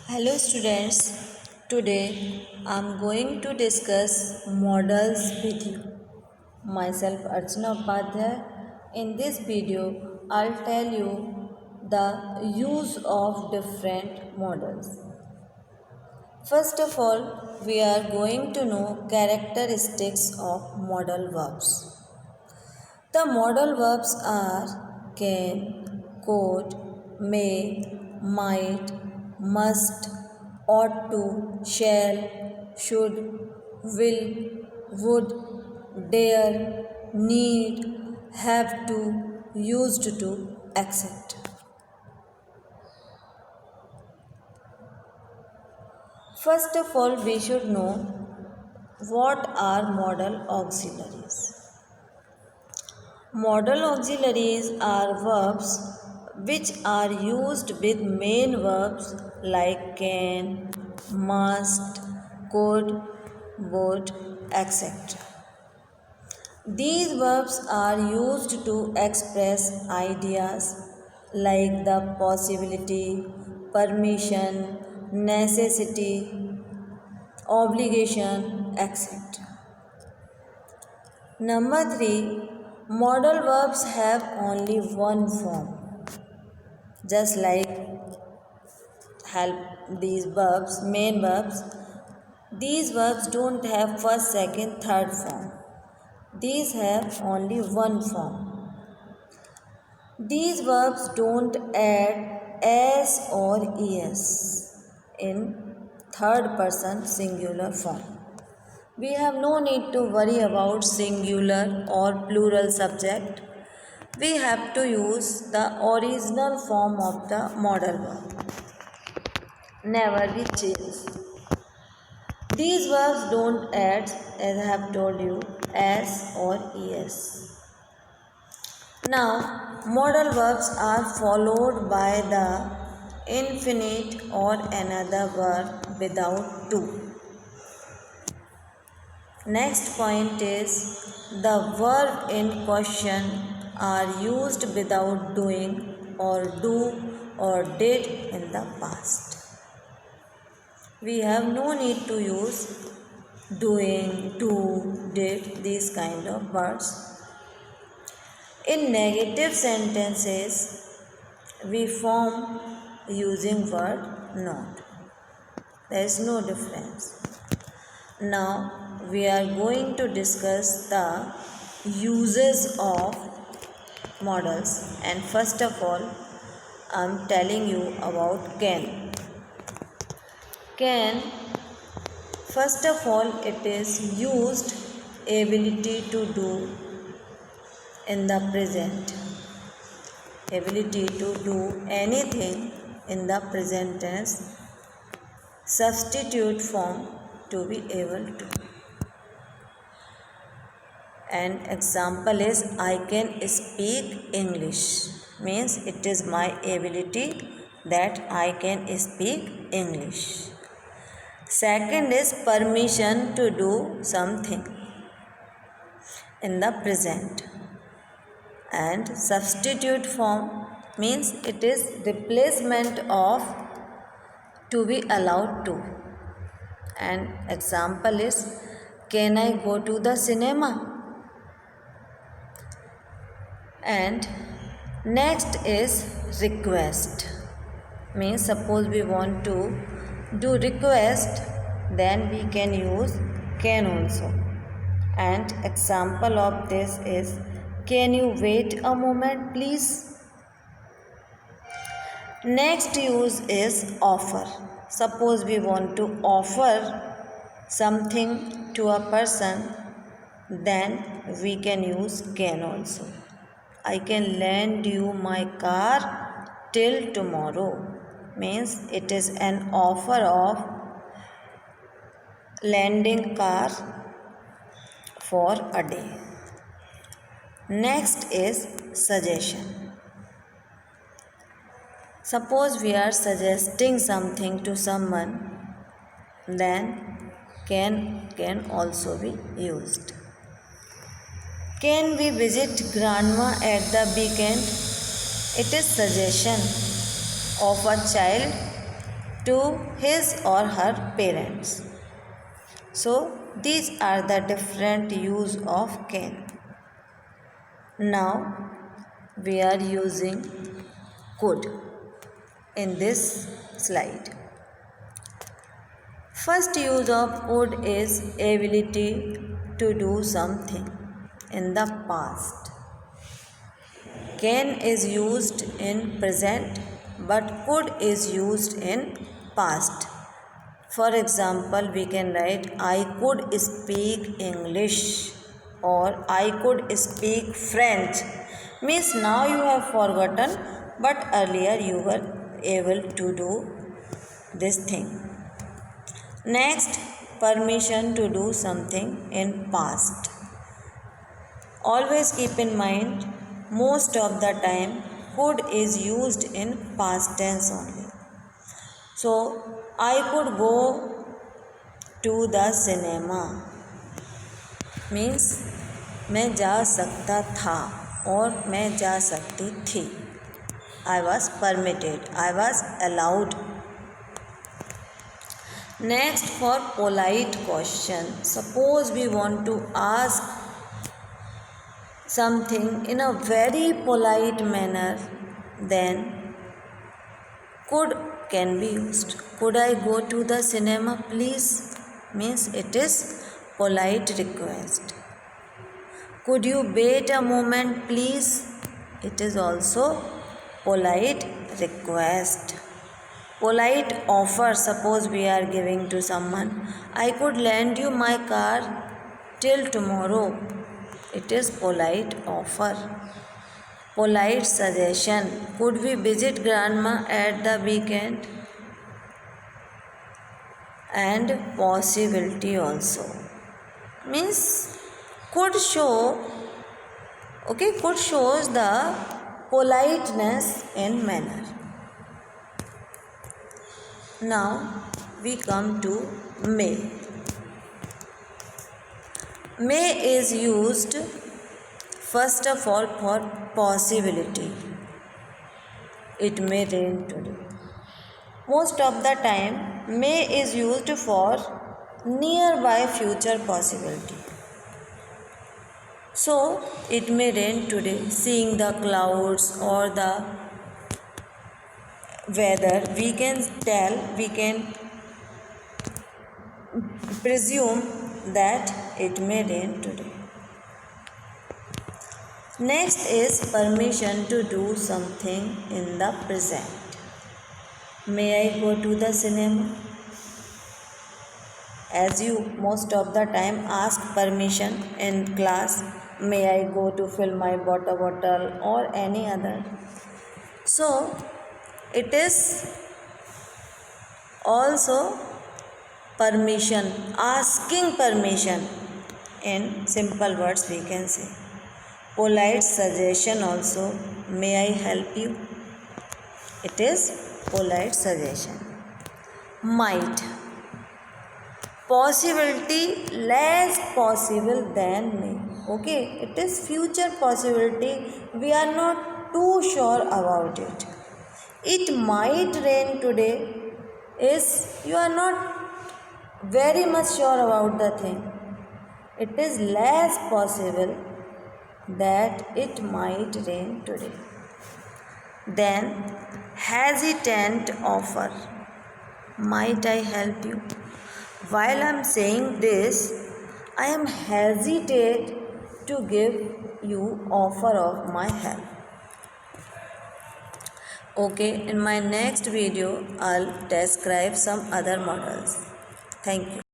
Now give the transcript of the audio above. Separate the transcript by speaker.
Speaker 1: Hello students, today I am going to discuss models with you. Myself Archana Upadhyay. In this video, I'll tell you the use of different models. First of all, we are going to know characteristics of modal verbs. The modal verbs are can, could, may, might, must, ought to, shall, should, will, would, dare, need, have to, used to, etc. First of all, we should know what are modal auxiliaries. Modal auxiliaries are verbs which are used with main verbs like can, must, could, would, etc. These verbs are used to express ideas like the possibility, permission, necessity, obligation, etc. Number 3. Modal verbs have only one form. Just like help these verbs, main verbs, these verbs don't have first, second, third form. These have only one form. These verbs don't add s or es in third person singular form. We have no need to worry about singular or plural subject. We have to use the original form of the modal verb. Never be changed. These verbs don't add, as I have told you, s or es. Now, modal verbs are followed by the infinite or another verb without to. Next point is the verb in question are used without doing or do or did in the past. We have no need to use doing, do, did, these kind of words. In negative sentences, we form using word not. There is no difference. Now, we are going to discuss the uses of modals, and first of all I am telling you about can. Can, first of all, it is used ability to do in the present, ability to do anything in the present tense, substitute form to be able to. An example is I can speak English, means it is my ability that I can speak English. Second is permission to do something in the present, and substitute form means it is replacement of to be allowed to. An example is can I go to the cinema? And next is request, means suppose we want to do request, then we can use can also. And example of this is can you wait a moment please? Next use is offer. Suppose we want to offer something to a person, then we can use can also. I can lend you my car till tomorrow, means it is an offer of lending car for a day. Next is suggestion. Suppose we are suggesting something to someone, then can also be used. Can we visit grandma at the weekend? It is suggestion of a child to his or her parents. So these are the different use of can. Now we are using could in this slide. First use of could is ability to do something in the past. Can is used in present but could is used in past. For example, we can write I could speak English or I could speak French. Means now you have forgotten but earlier you were able to do this thing. Next, permission to do something in past. Always keep in mind, most of the time could is used in past tense only. So I could go to the cinema means मैं जा सकता था और मैं जा सकती थी. I was permitted, I was allowed. Next, for polite question. Suppose we want to ask something in a very polite manner, then could can be used. Could I go to the cinema please? Means it is polite request. Could you wait a moment please? It is also polite request. Polite offer. Suppose we are giving to someone, I could lend you my car till tomorrow. It is polite offer. Polite suggestion. Could we visit grandma at the weekend? And possibility also. Means could show, could shows the politeness in manner. Now we come to may. May is used first of all for possibility. It may rain today. Most of the time may is used for nearby future possibility. So it may rain today. Seeing the clouds or the weather, we can presume that it may rain today. Next is permission to do something in the present. May I go to the cinema? As you most of the time ask permission in class, may I go to fill my water bottle or any other. So it is also permission, asking permission. In simple words we can say. Polite suggestion also, may I help you? It is polite suggestion. Might. Possibility less possible than may. Okay, it is future possibility. We are not too sure about it. It might rain today is you are not very much sure about the thing. It is less possible that it might rain today. Then hesitant offer. Might I help you? While I am saying this, I am hesitate to give you offer of my help. Okay, in my next video, I'll describe some other models. Thank you.